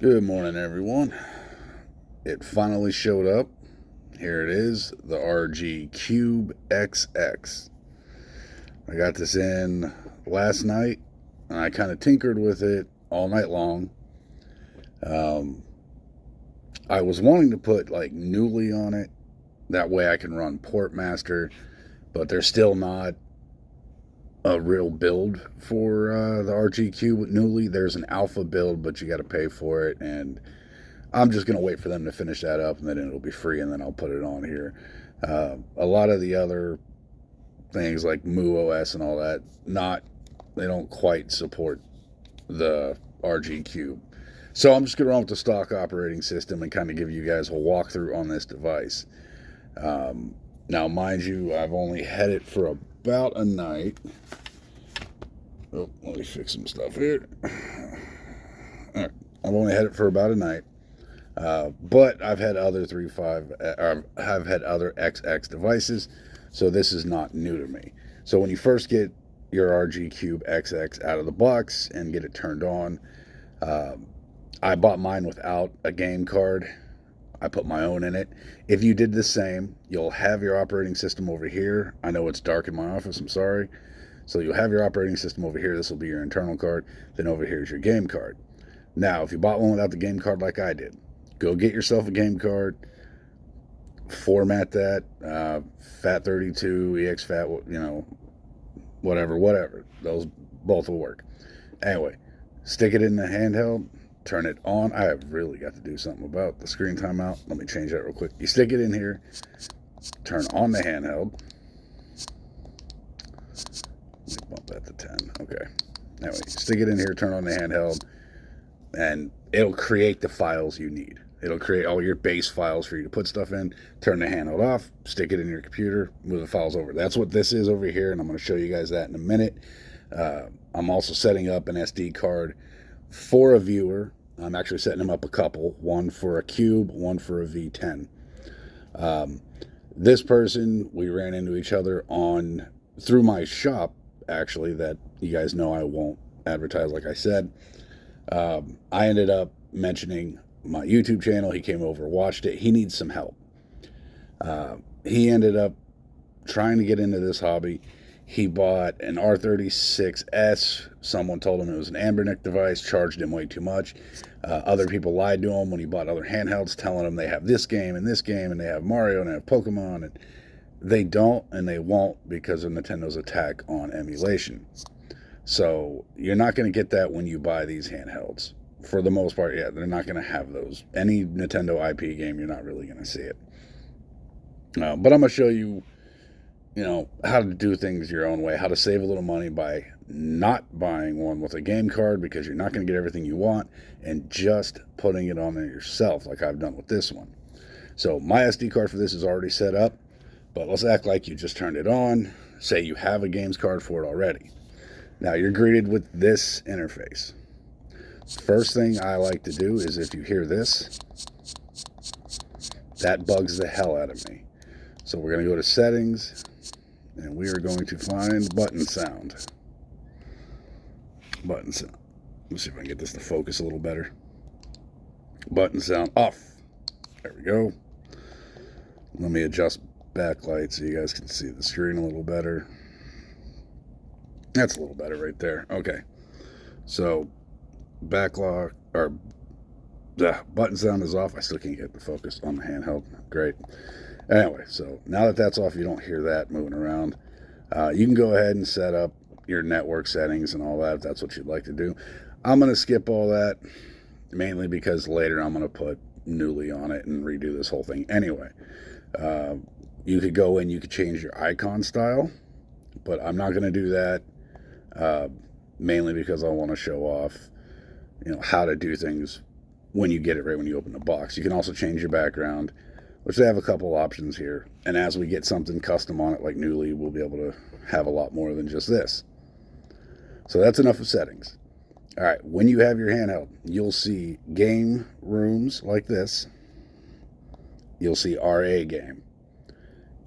Good morning, everyone. It finally showed up. Here it is, the RG Cubexx. I got this in last night, and I kind of tinkered with it all night long. Um, I was wanting to put like Newly on it. That way I can run Portmaster, but there's still not a real build for the RG Cube with Newly. There's an alpha build, but you got to pay for it, and I'm just going to wait for them to finish that up, and then it'll be free, and then I'll put it on here. A lot of the other things like MooOS and all that, they don't quite support the RG Cube. So I'm just going to run with the stock operating system and kind of give you guys a walkthrough on this device. Now, mind you, I've only had it for about a night. Oh, let me fix some stuff here. All right, I've only had it for about a night. But I've had other I've had other XX devices, so this is not new to me. So when you first get your RG Cube XX out of the box and get it turned on, I bought mine without a game card. I put my own in it. If you did the same, you'll have your operating system over here. I know it's dark in my office, I'm sorry. So you'll have your operating system over here. This will be your internal card. Then over here is your game card. Now, if you bought one without the game card like I did, go get yourself a game card, format that, FAT32, EXFAT, whatever. Those both will work. Anyway, stick it in the handheld, turn it on. I have really got to do something about the screen timeout. Let me change that real quick. You stick it in here, turn on the handheld. Let me bump that to 10. Okay. Anyway, stick it in here, turn on the handheld, and it'll create the files you need. It'll create all your base files for you to put stuff in. Turn the handheld off, stick it in your computer, move the files over. That's what this is over here, and I'm going to show you guys that in a minute. I'm also setting up an SD card for a viewer. I'm actually setting them up a couple, one for a Cube, one for a V10. This person, we ran into each other through my shop, actually, that you guys know I won't advertise, like I said. I ended up mentioning my YouTube channel. He came over, watched it. He needs some help. He ended up trying to get into this hobby. He bought an R36S. Someone told him it was an Ambernick device, charged him way too much. Other people lied to him when he bought other handhelds, telling him they have this game and this game, and they have Mario and they have Pokemon. And they don't, and they won't, because of Nintendo's attack on emulation. So you're not going to get that when you buy these handhelds. For the most part, yeah, they're not going to have those. Any Nintendo IP game, you're not really going to see it. But I'm going to show you, how to do things your own way, how to save a little money by not buying one with a game card, because you're not going to get everything you want, and just putting it on there yourself, like I've done with this one. So my SD card for this is already set up, but let's act like you just turned it on. Say you have a games card for it already. Now you're greeted with this interface. First thing I like to do is, if you hear this, that bugs the hell out of me. So we're going to go to settings, and we are going to find button sound. Button sound. Let's see if I can get this to focus a little better. Button sound off. There we go. Let me adjust backlight so you guys can see the screen a little better. That's a little better right there. Okay. So button sound is off. I still can't get the focus on the handheld. Great. Anyway, so now that that's off, you don't hear that moving around. You can go ahead and set up your network settings and all that if that's what you'd like to do. I'm going to skip all that, mainly because later I'm going to put Newly on it and redo this whole thing anyway. You could go in, you could change your icon style, but I'm not going to do that, mainly because I want to show off how to do things when you get it right when you open the box. You can also change your background, which they have a couple options here. And as we get something custom on it like Newly, we'll be able to have a lot more than just this. So that's enough of settings. All right, when you have your handheld, you'll see game rooms like this. You'll see RA game.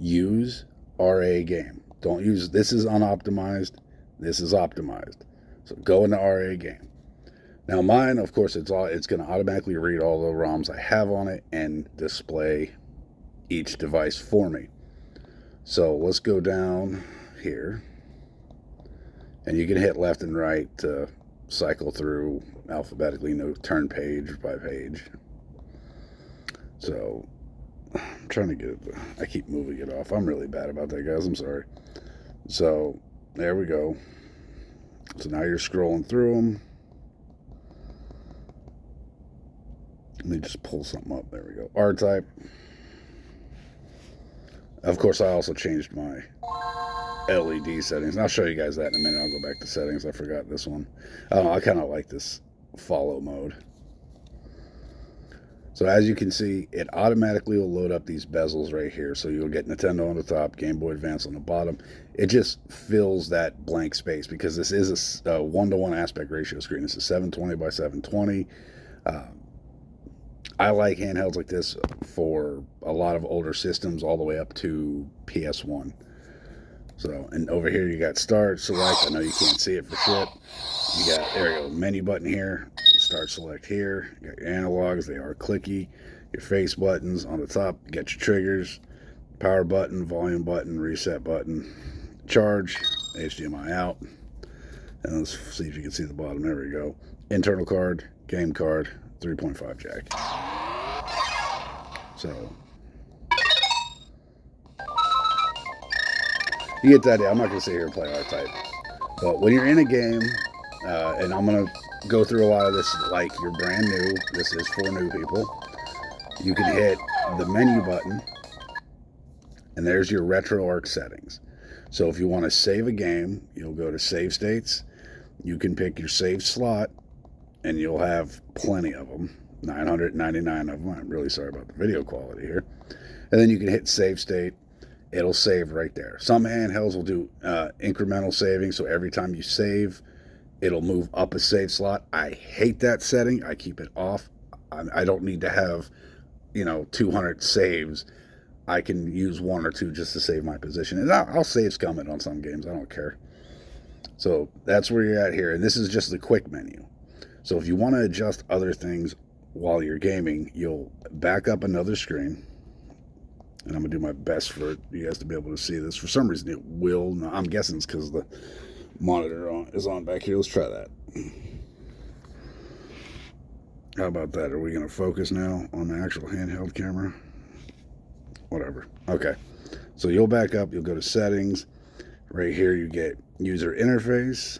Use RA game. Don't use, this is unoptimized, this is optimized. So go into RA game. Now mine, of course, it's going to automatically read all the ROMs I have on it and display each device for me. So let's go down here, and you can hit left and right to cycle through alphabetically, turn page by page. So I'm trying to get it. I keep moving it off. I'm really bad about that, guys. I'm sorry. So there we go. So now you're scrolling through them. Let me just pull something up. There we go. R-type. Of course, I also changed my LED settings. And I'll show you guys that in a minute. I'll go back to settings. I forgot this one. I kind of like this follow mode. So as you can see, it automatically will load up these bezels right here. So you'll get Nintendo on the top, Game Boy Advance on the bottom. It just fills that blank space because this is a 1:1 aspect ratio screen. This is 720 by 720. I like handhelds like this for a lot of older systems all the way up to PS1. So, and over here you got start, select. I know you can't see it for shit. You got, there you go, menu button here. Start, select here. You got your analogs, they are clicky. Your face buttons on the top. You got your triggers. Power button, volume button, reset button. Charge, HDMI out. And let's see if you can see the bottom. There we go. Internal card, game card, 3.5 jack. So you get that. I'm not going to sit here and play R-type. But when you're in a game, and I'm going to go through a lot of this like you're brand new. This is for new people. You can hit the menu button, and there's your RetroArch settings. So if you want to save a game, you'll go to Save States. You can pick your save slot, and you'll have plenty of them. 999 of them. I'm really sorry about the video quality here. And then you can hit Save State. It'll save right there. Some handhelds will do incremental saving, so every time you save, it'll move up a save slot. I hate that setting. I keep it off. I don't need to have, 200 saves. I can use one or two just to save my position. And I'll save scum it on some games. I don't care. So that's where you're at here. And this is just the quick menu. So if you want to adjust other things while you're gaming, you'll back up another screen. And I'm going to do my best for you guys to be able to see this. For some reason, it will not. I'm guessing it's because the monitor is on back here. Let's try that. How about that? Are we going to focus now on the actual handheld camera? Whatever. Okay. So you'll back up. You'll go to settings. Right here, you get user interface.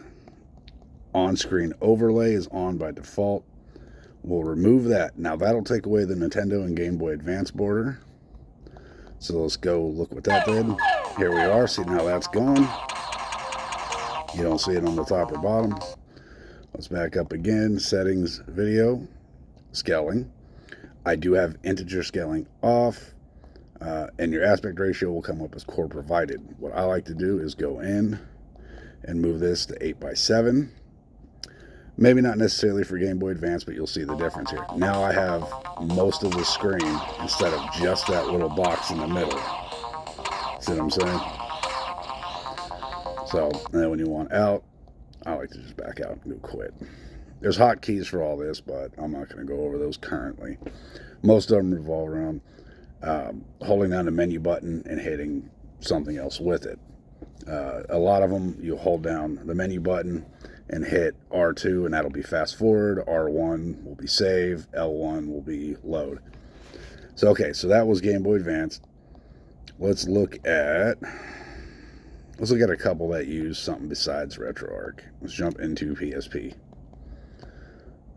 On-screen overlay is on by default. We'll remove that. Now, that'll take away the Nintendo and Game Boy Advance border. So let's go look what that did. Here we are. See, now that's gone. You don't see it on the top or bottom. Let's back up again. Settings, video, scaling. I do have integer scaling off. And your aspect ratio will come up as core provided. What I like to do is go in and move this to 8:7. Maybe not necessarily for Game Boy Advance, but you'll see the difference here. Now I have most of the screen instead of just that little box in the middle. See what I'm saying? So, and then when you want out, I like to just back out and go quit. There's hotkeys for all this, but I'm not going to go over those currently. Most of them revolve around holding down the menu button and hitting something else with it. A lot of them, you hold down the menu button and hit R2, and that'll be fast forward. R1 will be save. L1 will be load. So, okay, so that was Game Boy Advance. Let's look at a couple that use something besides RetroArch. Let's jump into PSP.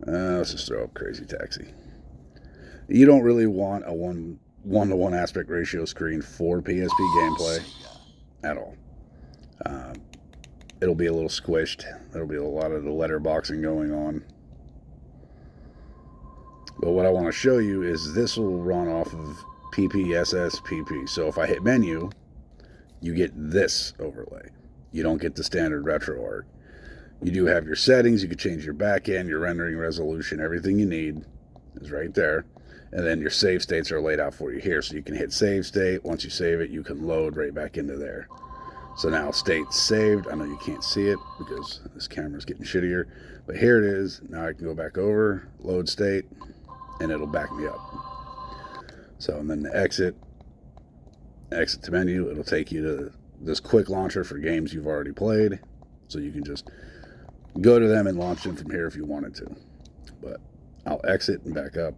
Let's just throw up Crazy Taxi. You don't really want a one-to-one aspect ratio screen for PSP gameplay at all. It'll be a little squished. There'll be a lot of the letterboxing going on. But what I want to show you is this will run off of PPSSPP. So if I hit menu, you get this overlay. You don't get the standard RetroArch. You do have your settings. You can change your backend, your rendering resolution. Everything you need is right there. And then your save states are laid out for you here. So you can hit save state. Once you save it, you can load right back into there. So now state's saved. I know you can't see it because this camera's getting shittier, but here it is. Now I can go back over, load state, and it'll back me up. So, and then the exit to menu, it'll take you to this quick launcher for games you've already played. So you can just go to them and launch them from here if you wanted to. But I'll exit and back up.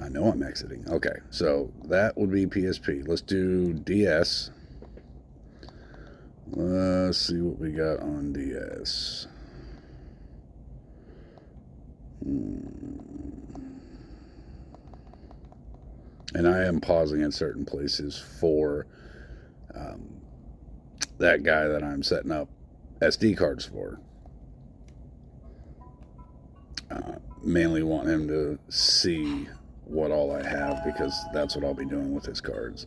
I know I'm exiting. Okay, so that would be PSP. Let's do DS. Let's see what we got on DS. And I am pausing in certain places for that guy that I'm setting up SD cards for. Mainly want him to see what all I have, because that's what I'll be doing with his cards.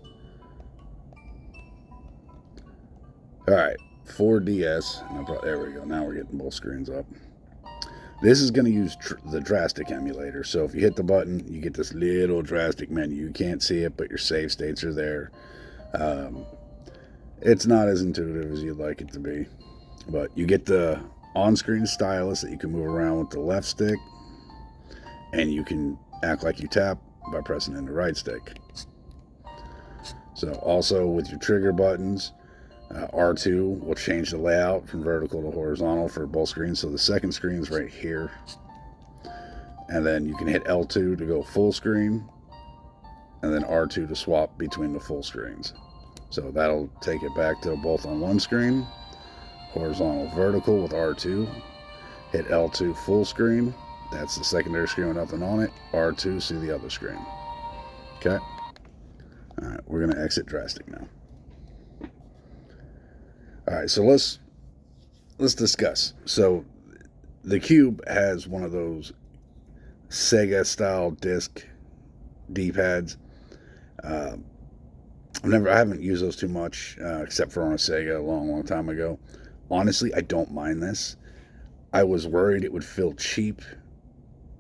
Alright, 4DS. There we go. Now we're getting both screens up. This is going to use the Drastic emulator. So if you hit the button, you get this little Drastic menu. You can't see it, but your save states are there. It's not as intuitive as you'd like it to be. But you get the on-screen stylus that you can move around with the left stick. And you can act like you tap by pressing in the right stick. So also with your trigger buttons, R2 will change the layout from vertical to horizontal for both screens. So the second screen is right here. And then you can hit L2 to go full screen. And then R2 to swap between the full screens. So that'll take it back to both on one screen. Horizontal, vertical with R2. Hit L2 full screen. That's the secondary screen with nothing on it. R2, see the other screen. Okay. Alright, we're going to exit Drastic now. Alright, so let's discuss. So the Cube has one of those Sega style disc D-pads. I haven't used those too much, except for on a Sega a long time ago. Honestly, I don't mind this. I was worried it would feel cheap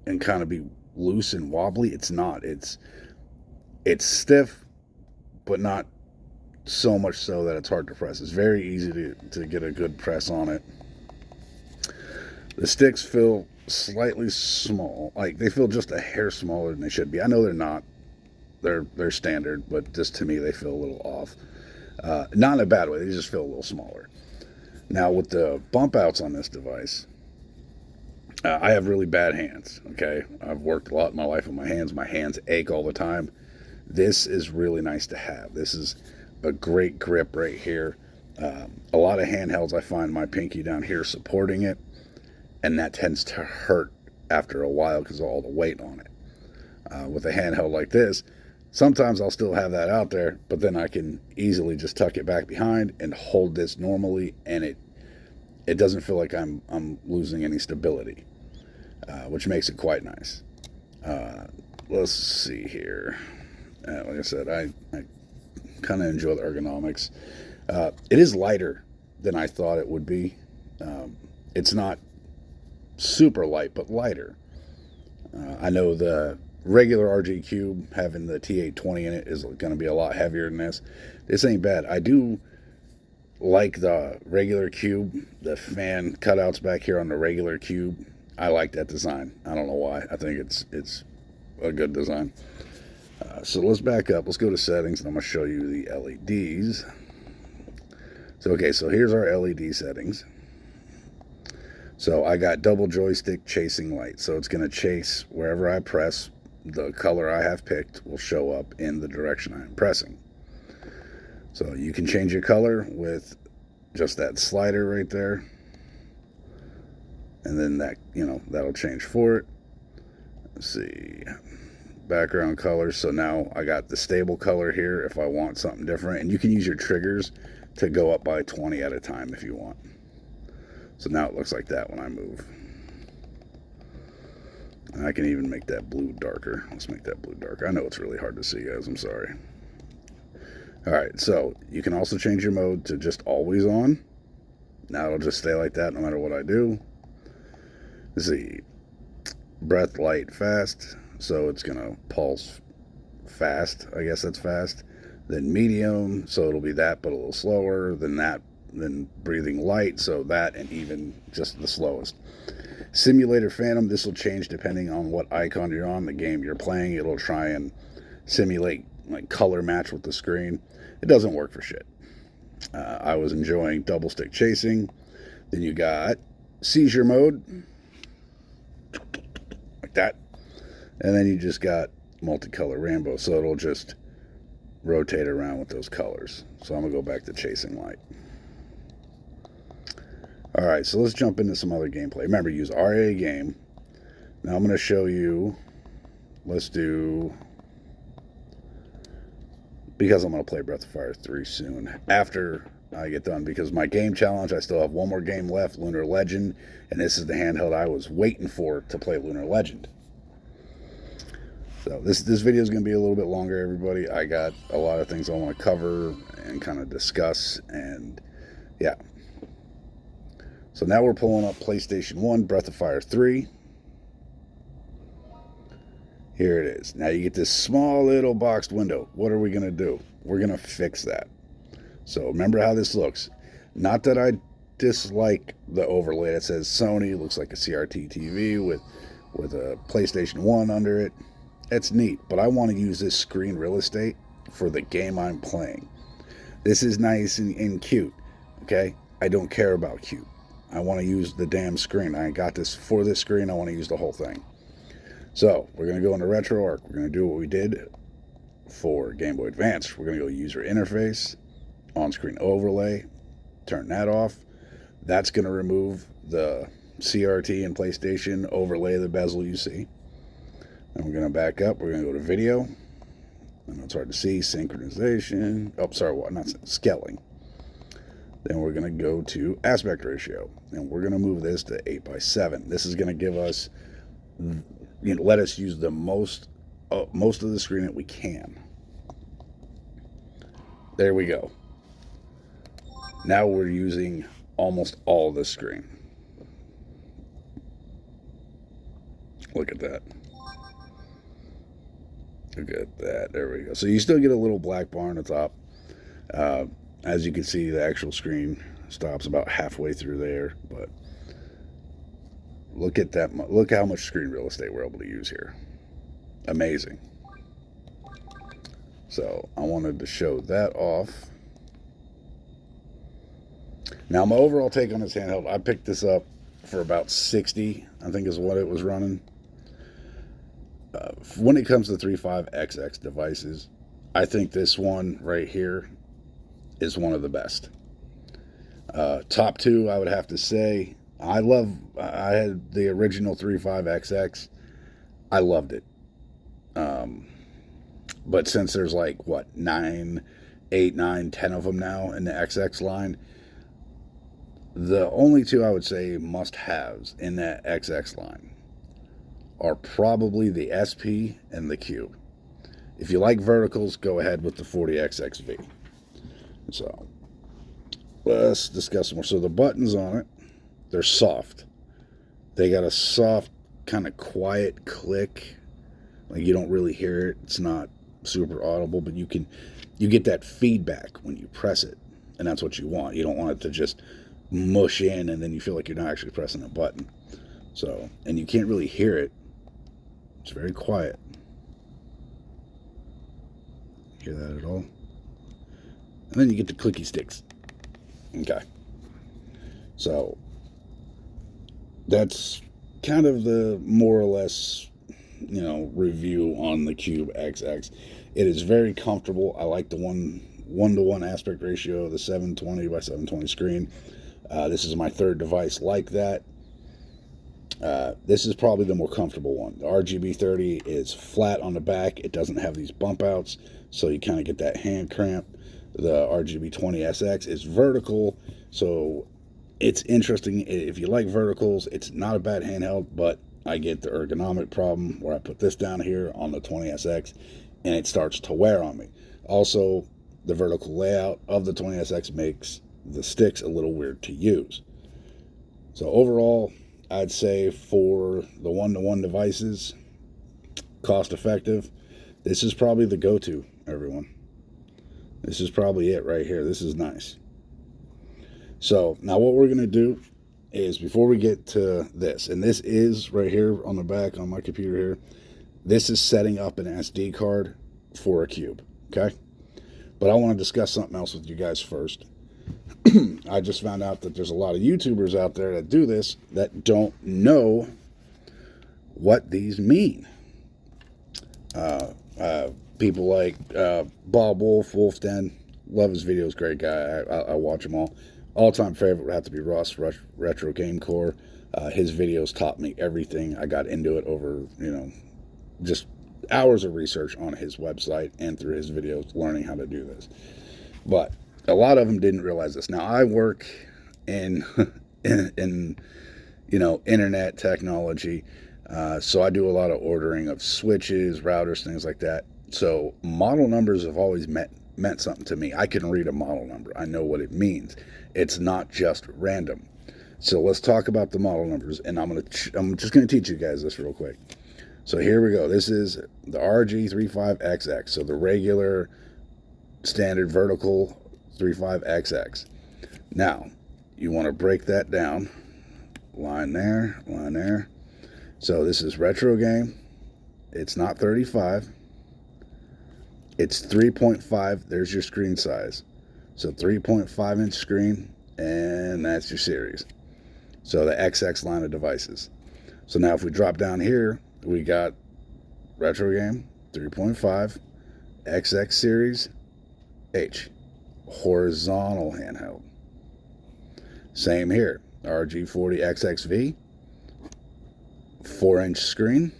and kind of be loose and wobbly. It's not. It's stiff, but not so much so that it's hard to press. It's very easy to get a good press on it. The sticks feel slightly small. Like, they feel just a hair smaller than they should be. I know they're not. They're standard, but just to me they feel a little off. Not in a bad way. They just feel a little smaller. Now with the bump outs on this device, I have really bad hands, okay? I've worked a lot in my life with my hands. My hands ache all the time. This is really nice to have. This is a great grip right here. A lot of handhelds, I find my pinky down here supporting it, and that tends to hurt after a while because of all the weight on it. With a handheld like this, sometimes I'll still have that out there, but then I can easily just tuck it back behind and hold this normally, and it doesn't feel like I'm losing any stability. Which makes it quite nice. Let's see here. Like I said, I kind of enjoy the ergonomics. It is lighter than I thought it would be. It's not super light, but lighter. I know the regular RG Cube having the T820 in it is going to be a lot heavier than this. This ain't bad. I do like the regular Cube, the fan cutouts back here on the regular Cube. I like that design. I don't know why. I think it's a good design. So let's back up. Let's go to settings, and I'm going to show you the LEDs. So here's our LED settings. So I got double joystick chasing light. So it's going to chase wherever I press. The color I have picked will show up in the direction I am pressing. So you can change your color with just that slider right there. And then that'll change for it. Let's see. Background colors. So now I got the stable color here if I want something different. And you can use your triggers to go up by 20 at a time if you want. So now it looks like that when I move. And I can even make that blue darker. Let's make that blue darker. I know it's really hard to see, guys. I'm sorry. Alright, so you can also change your mode to just always on. Now it'll just stay like that no matter what I do. Let's see. Breath, light, fast. So it's going to pulse fast. I guess that's fast. then medium, so it'll be that but a little slower, then that, then breathing light, so that, and even just the slowest. Simulator Phantom, this will change depending on what icon you're on, the game you're playing. It'll try and simulate, like, color match with the screen. It doesn't work for shit. I was enjoying double stick chasing. Then you got seizure mode, like that. And then you just got multicolor rainbow, so it'll just rotate around with those colors. So I'm going to go back to chasing light. Alright, so let's jump into some other gameplay. Remember, use RA game. Now I'm going to show you, let's do, because I'm going to play Breath of Fire 3 soon, after I get done, because my game challenge, I still have one more game left, Lunar Legend, and this is the handheld I was waiting for to play Lunar Legend. So this video is going to be a little bit longer, everybody. I got a lot of things I want to cover and kind of discuss, and yeah. So now we're pulling up PlayStation 1, Breath of Fire 3. Here it is. Now you get this small little boxed window. What are we going to do? We're going to fix that. So remember how this looks. Not that I dislike the overlay that says Sony. It looks like a CRT TV with a PlayStation 1 under it. It's neat, but I want to use this screen real estate for the game I'm playing. This is nice and cute, okay? I don't care about cute. I want to use the damn screen. I got this for this screen. I want to use the whole thing. So we're going to go into RetroArch. We're going to do what we did for Game Boy Advance. We're going to go user interface, on-screen overlay, turn that off. That's going to remove the CRT and PlayStation overlay of the bezel you see. And we're going to back up. We're going to go to video. I know it's hard to see. Synchronization. Oh, sorry, what? Not scaling. Then we're going to go to aspect ratio, and we're going to move this to 8:7. This is going to give us, let us use the most of the screen that we can. There we go. Now we're using almost all the screen. Look at that. Look at that. There we go. So you still get a little black bar on the top. As you can see, the actual screen stops about halfway through there, but look at that. Look how much screen real estate we're able to use here. Amazing. So I wanted to show that off. Now my overall take on this handheld, I picked this up for about 60, I think is what it was running. When it comes to 3.5XX devices, I think this one right here is one of the best. Top two, I would have to say, I had the original 3.5XX. I loved it. But since there's like, 8, 9, 10 of them now in the XX line, the only two I would say must-haves in that XX line are probably the SP and the Cube. If you like verticals, go ahead with the 40XXV. So, let's discuss more. So the buttons on it, they're soft. They got a soft, kind of quiet click. Like you don't really hear it. It's not super audible, but you get that feedback when you press it. And that's what you want. You don't want it to just mush in and then you feel like you're not actually pressing a button. So, and you can't really hear it. It's very quiet. Hear that at all? And then you get the clicky sticks. Okay. So, that's kind of the more or less, review on the Cubexx. It is very comfortable. I like the one-to-one aspect ratio, the 720 by 720 screen. This is my third device like that. This is probably the more comfortable one. The RGB30 is flat on the back. It doesn't have these bump outs, so you kind of get that hand cramp. The RGB20SX is vertical, so it's interesting. If you like verticals, it's not a bad handheld, but I get the ergonomic problem where I put this down here on the 20SX, and it starts to wear on me. Also, the vertical layout of the 20SX makes the sticks a little weird to use. So overall, I'd say for the one-to-one devices, cost effective, this is probably the go-to, everyone. This is probably it right here. This is nice. So now what we're going to do is, before we get to this, and this is right here on the back on my computer here, this is setting up an SD card for a cube, okay? But I want to discuss something else with you guys first. I just found out that there's a lot of YouTubers out there that do this that don't know what these mean. People like Bob Wolf Den, love his videos, great guy. I watch them all. All-time favorite would have to be Ross Retro Game Core. His videos taught me everything. I got into it over, just hours of research on his website and through his videos, learning how to do this. But a lot of them didn't realize this. Now, I work in internet technology, so I do a lot of ordering of switches, routers, things like that. So model numbers have always meant something to me. I can read a model number. I know what it means. It's not just random. So let's talk about the model numbers, and I'm just gonna teach you guys this real quick. So here we go. This is the RG35XX, so the regular standard vertical 35XX. Now, you want to break that down. Line there, line there. So this is retro game. It's not 35. It's 3.5. There's your screen size. So 3.5 inch screen, and that's your series. So the XX line of devices. So now if we drop down here, we got retro game, 3.5, XX series, H, horizontal handheld. Same here, RG40XXV, 4-inch screen,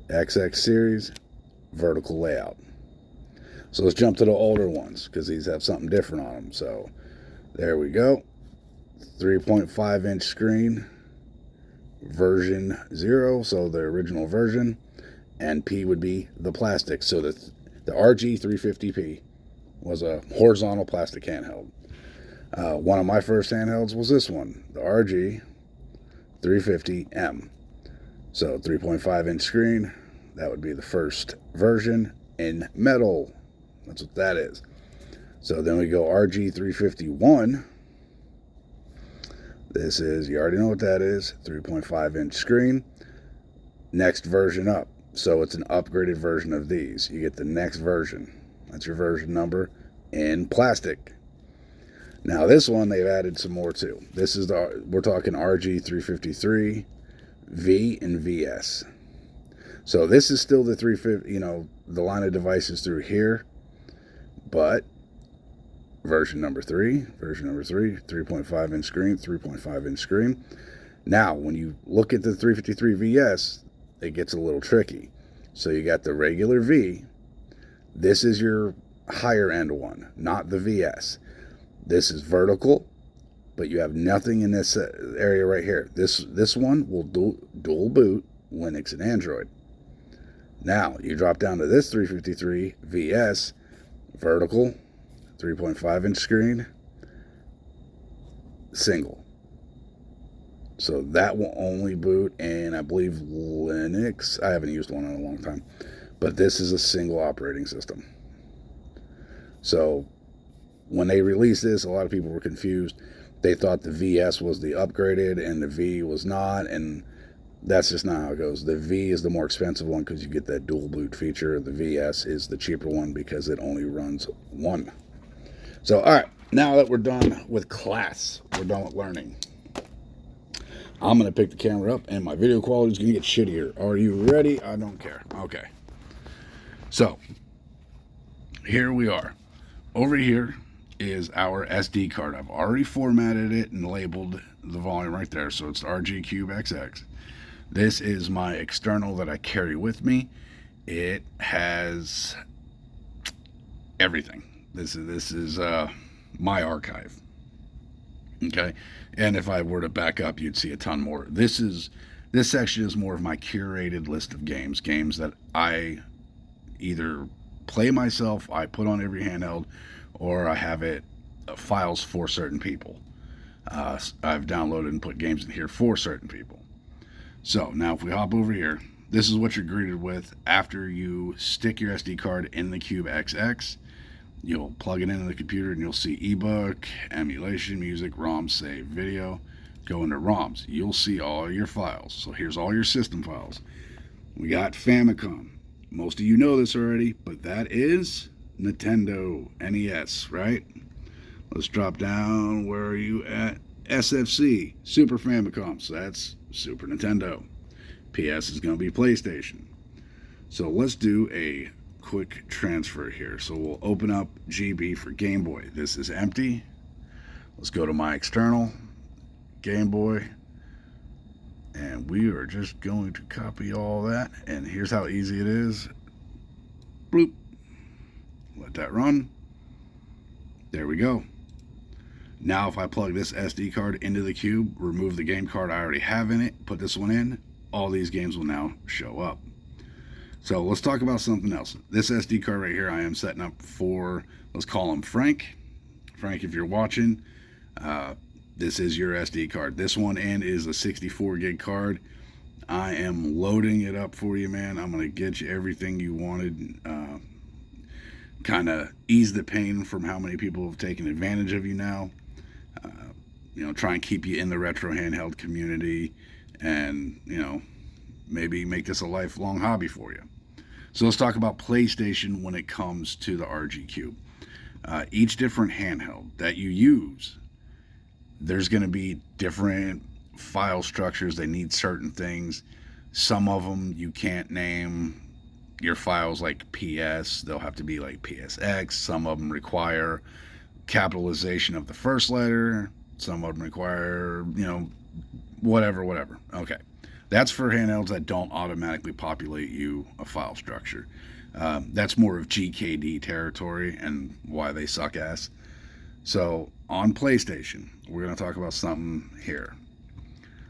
XX series, vertical layout. So let's jump to the older ones, because these have something different on them. So there we go, 3.5 inch screen, version 0, so the original version, and P would be the plastic. So the RG350P was a horizontal plastic handheld. One of my first handhelds was this one, the RG350M. So 3.5 inch screen, that would be the first version in metal. That's what that is. So then we go RG351. This is, you already know what that is, 3.5 inch screen. Next version up. So it's an upgraded version of these. You get the next version. That's your version number in plastic. Now this one, they've added some more too. This is we're talking RG353 V and VS. So this is still the 350, the line of devices through here, but version number 3, 3.5 inch screen, 3.5 inch screen. Now, when you look at the 353 VS, it gets a little tricky. So you got the regular V. This is your higher end one, not the VS. This is vertical, but you have nothing in this area right here. This one will dual boot Linux and Android. Now, you drop down to this 353 VS, vertical, 3.5 inch screen, single. So that will only boot in, I believe, Linux. I haven't used one in a long time. But this is a single operating system. So when they released this, a lot of people were confused. They thought the VS was the upgraded and the V was not, and that's just not how it goes. The V is the more expensive one because you get that dual boot feature. The VS is the cheaper one because it only runs one. So, all right, now that we're done with class, we're done with learning, I'm going to pick the camera up, and my video quality is going to get shittier. Are you ready? I don't care. Okay. So, here we are. Over here is our SD card. I've already formatted it and labeled the volume right there, so it's the RG Cubexx. This is my external that I carry with me. It has everything. This is my archive. Okay, and if I were to back up, you'd see a ton more. This section is more of my curated list of games that I either play myself, I put on every handheld, or I have it files for certain people. I've downloaded and put games in here for certain people. So now if we hop over here, this is what you're greeted with after you stick your SD card in the Cubexx. You'll plug it into the computer and you'll see ebook, emulation, music, ROM, save, video. Go into ROMs. You'll see all your files. So here's all your system files. We got Famicom. Most of you know this already, but that is Nintendo NES, right? Let's drop down. Where are you at? SFC, Super Famicom. So that's Super Nintendo. PS is going to be PlayStation. So let's do a quick transfer here. So we'll open up GB for Game Boy. This is empty. Let's go to my external Game Boy. And we are just going to copy all that. And here's how easy it is. Bloop. Let that run. There we go. Now if I plug this SD card into the cube, remove the game card I already have in it, put this one in, all these games will now show up. So let's talk about something else. This SD card right here I am setting up for, let's call him Frank. Frank, if you're watching, this is your SD card. This one in is a 64 gig card. I am loading it up for you, man. I'm going to get you everything you wanted. Kind of ease the pain from how many people have taken advantage of you now. Try and keep you in the retro handheld community and, maybe make this a lifelong hobby for you. So let's talk about PlayStation when it comes to the RG Cube. Each different handheld that you use, there's going to be different file structures. They need certain things. Some of them you can't name your files like PS. They'll have to be like PSX. Some of them require capitalization of the first letter. Some of them require, whatever. Okay. That's for handhelds that don't automatically populate you a file structure. That's more of GKD territory and why they suck ass. So on PlayStation, we're going to talk about something here.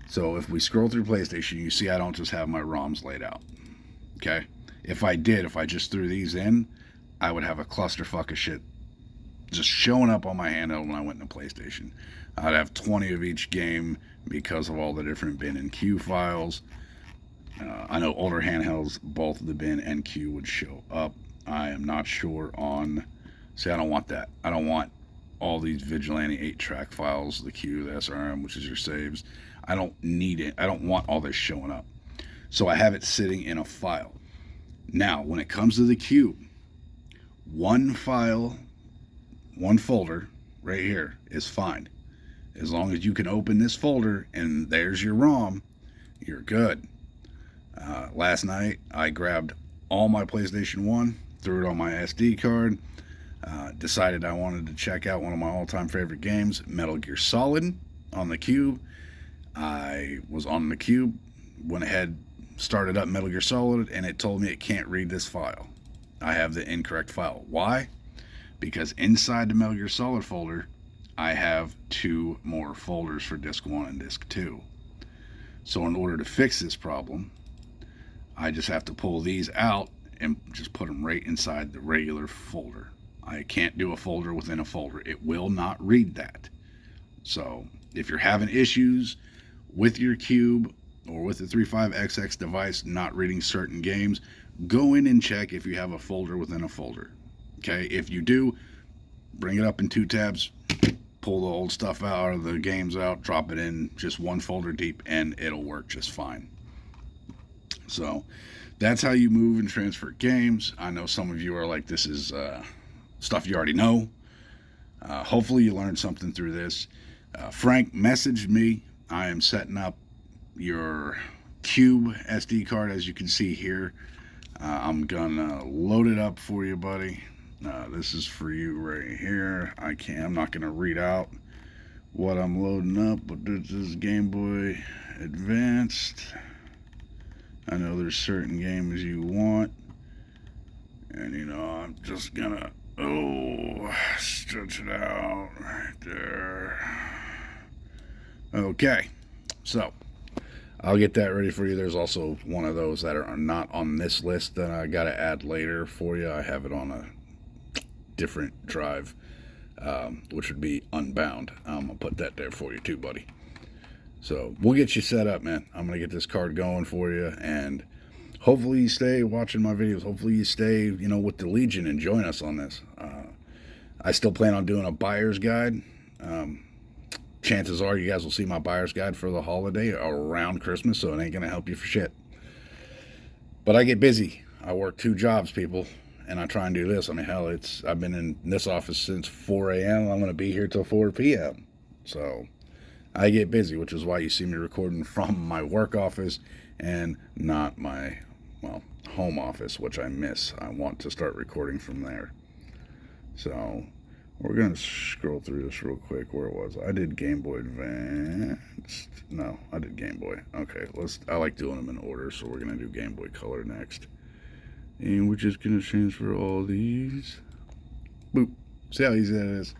So if we scroll through PlayStation, you see I don't just have my ROMs laid out. Okay? If I just threw these in, I would have a clusterfuck of shit just showing up on my handheld when I went into PlayStation. I'd have 20 of each game because of all the different bin and Q files. I know older handhelds, both the bin and Q would show up. I am not sure on... See, I don't want that. I don't want all these Vigilante 8-track files, the Q, the SRM, which is your saves. I don't need it. I don't want all this showing up. So I have it sitting in a file. Now, when it comes to the Cube, one file, one folder right here is fine. As long as you can open this folder and there's your ROM, you're good. Last night, I grabbed all my PlayStation 1, threw it on my SD card, decided I wanted to check out one of my all-time favorite games, Metal Gear Solid, on the Cube. I was on the Cube, went ahead, started up Metal Gear Solid, and it told me it can't read this file. I have the incorrect file. Why? Because inside the Metal Gear Solid folder, I have 2 more folders for Disc 1 and Disc 2. So in order to fix this problem, I just have to pull these out and just put them right inside the regular folder. I can't do a folder within a folder. It will not read that. So if you're having issues with your Cube or with the 35XX device not reading certain games, go in and check if you have a folder within a folder. Okay, if you do, bring it up in 2 tabs, pull the old stuff out of the games out, drop it in just 1 folder deep, and it'll work just fine. So that's how you move and transfer games. I know some of you are like, this is stuff you already know. Hopefully you learned something through this. Frank messaged me. I am setting up your Cube SD card, as you can see here. I'm gonna load it up for you, buddy. This is for you right here. I'm not gonna read out what I'm loading up, but this is Game Boy Advanced. I know there's certain games you want, and I'm just gonna stretch it out right there. Okay, so I'll get that ready for you. There's also one of those that are not on this list that I got to add later for you. I have it on a different drive, which would be Unbound. I'm going to put that there for you too, buddy. So we'll get you set up, man. I'm going to get this card going for you, and hopefully you stay watching my videos. Hopefully you stay, with the Legion and join us on this. I still plan on doing a buyer's guide. Um, Chances are you guys will see my buyer's guide for the holiday around Christmas, so it ain't going to help you for shit. But I get busy. I work 2 jobs, people, and I try and do this. I mean, hell, I've been in this office since 4 a.m. I'm going to be here till 4 p.m. So I get busy, which is why you see me recording from my work office and not my, well, home office, which I miss. I want to start recording from there. So we're going to scroll through this real quick. Where was I? I did Game Boy Advance. No, I did Game Boy. Okay, I like doing them in order, so we're going to do Game Boy Color next. And we're just going to transfer all these. Boop. See how easy that is?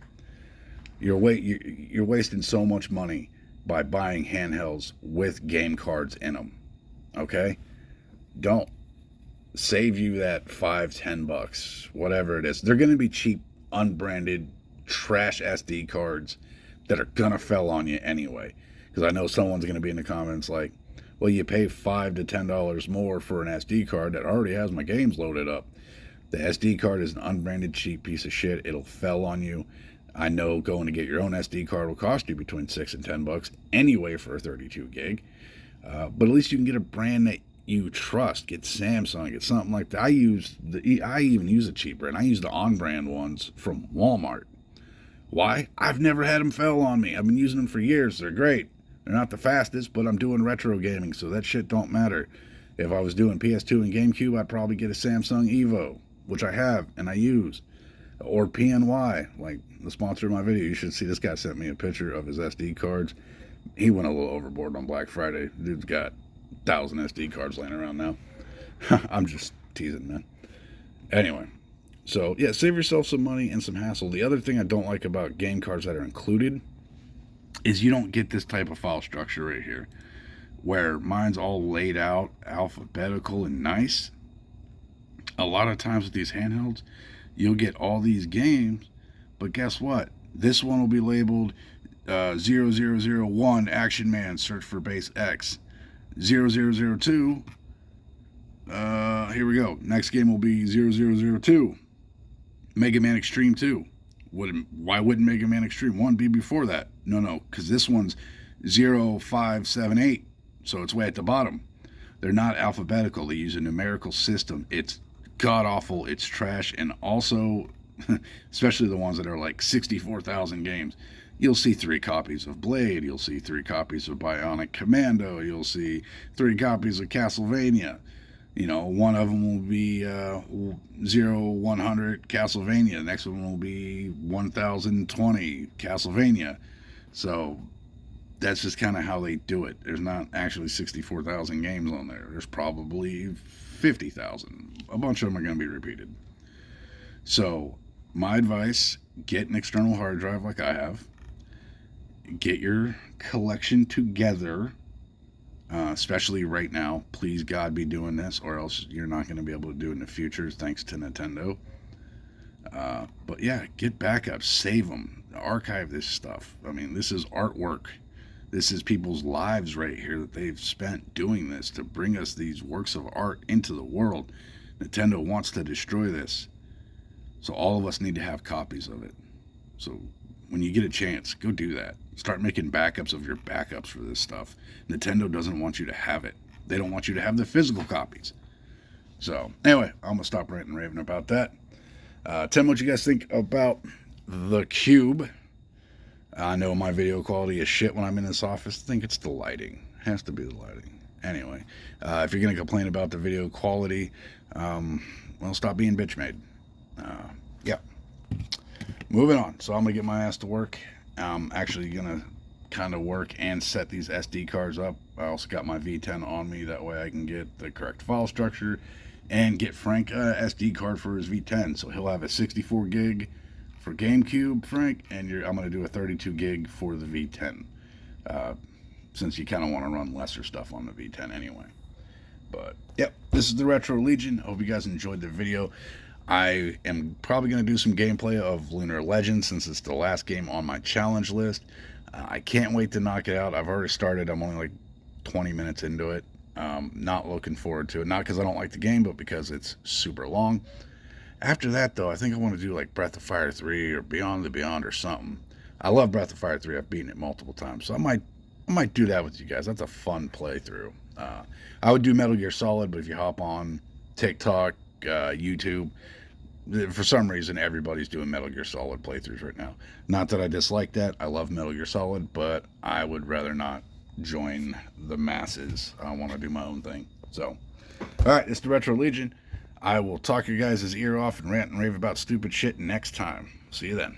You're wasting so much money by buying handhelds with game cards in them. Okay? Don't. Save you that $5-10, whatever it is. They're going to be cheap, unbranded, trash SD cards that are going to fell on you anyway. Because I know someone's going to be in the comments like, well, you pay $5 to $10 more for an SD card that already has my games loaded up. The SD card is an unbranded, cheap piece of shit. It'll fell on you. I know going to get your own SD card will cost you between $6 and $10 anyway for a 32 gig. But at least you can get a brand that you trust. Get Samsung, get something like that. I even use a cheap brand. I use the on-brand ones from Walmart. Why? I've never had them fail on me. I've been using them for years. They're great. They're not the fastest, but I'm doing retro gaming, so that shit don't matter. If I was doing PS2 and GameCube, I'd probably get a Samsung Evo, which I have and I use. Or PNY, like the sponsor of my video. You should see this guy sent me a picture of his SD cards. He went a little overboard on Black Friday. Dude's got 1,000 SD cards laying around now. I'm just teasing, man. Anyway, so yeah, save yourself some money and some hassle. The other thing I don't like about game cards that are included is you don't get this type of file structure right here, where mine's all laid out, alphabetical and nice. A lot of times with these handhelds, you'll get all these games, but guess what? This one will be labeled 0001 Action Man, search for base X. 0002, here we go. Next game will be 0002 Mega Man Extreme 2. Why wouldn't Mega Man Extreme 1 be before that? No, because this one's 0578, so it's way at the bottom. They're not alphabetical. They use a numerical system. It's god-awful, it's trash, and also, especially the ones that are like 64,000 games, you'll see 3 copies of Blade, you'll see 3 copies of Bionic Commando, you'll see 3 copies of Castlevania. You know, one of them will be 0100 Castlevania, the next one will be 1020 Castlevania. So that's just kind of how they do it. There's not actually 64,000 games on there. There's probably 50,000. A bunch of them are going to be repeated. So my advice, get an external hard drive like I have. Get your collection together, especially right now. Please God be doing this, or else you're not going to be able to do it in the future thanks to Nintendo. But yeah, get backups, save them, archive this stuff. I mean, this is artwork. This is people's lives right here that they've spent doing this to bring us these works of art into the world. Nintendo wants to destroy this. So all of us need to have copies of it. So when you get a chance, go do that. Start making backups of your backups for this stuff. Nintendo doesn't want you to have it. They don't want you to have the physical copies. So anyway, I'm going to stop ranting and raving about that. Tell me what you guys think about the Cube. I know my video quality is shit when I'm in this office. I think it's the lighting. It has to be the lighting. Anyway, if you're going to complain about the video quality, well, stop being bitch made. Yeah. Moving on. So I'm going to get my ass to work. I'm actually going to kind of work and set these SD cards up. I also got my V10 on me. That way I can get the correct file structure and get Frank SD card for his V10. So he'll have a 64 gig for GameCube, Frank, and I'm going to do a 32 gig for the V10. Since you kind of want to run lesser stuff on the V10 anyway. But, yep, this is the Retro Legion. I hope you guys enjoyed the video. I am probably going to do some gameplay of Lunar Legends since it's the last game on my challenge list. I can't wait to knock it out. I've already started. I'm only like 20 minutes into it. Not looking forward to it. Not because I don't like the game, but because it's super long. After that, though, I think I want to do like Breath of Fire 3 or Beyond the Beyond or something. I love Breath of Fire 3. I've beaten it multiple times, so I might do that with you guys. That's a fun playthrough. I would do Metal Gear Solid, but if you hop on TikTok, YouTube, for some reason everybody's doing Metal Gear Solid playthroughs right now. Not that I dislike that. I love Metal Gear Solid, but I would rather not join the masses. I want to do my own thing. So, all right, it's the Retro Legion. I will talk your guys' ear off and rant and rave about stupid shit next time. See you then.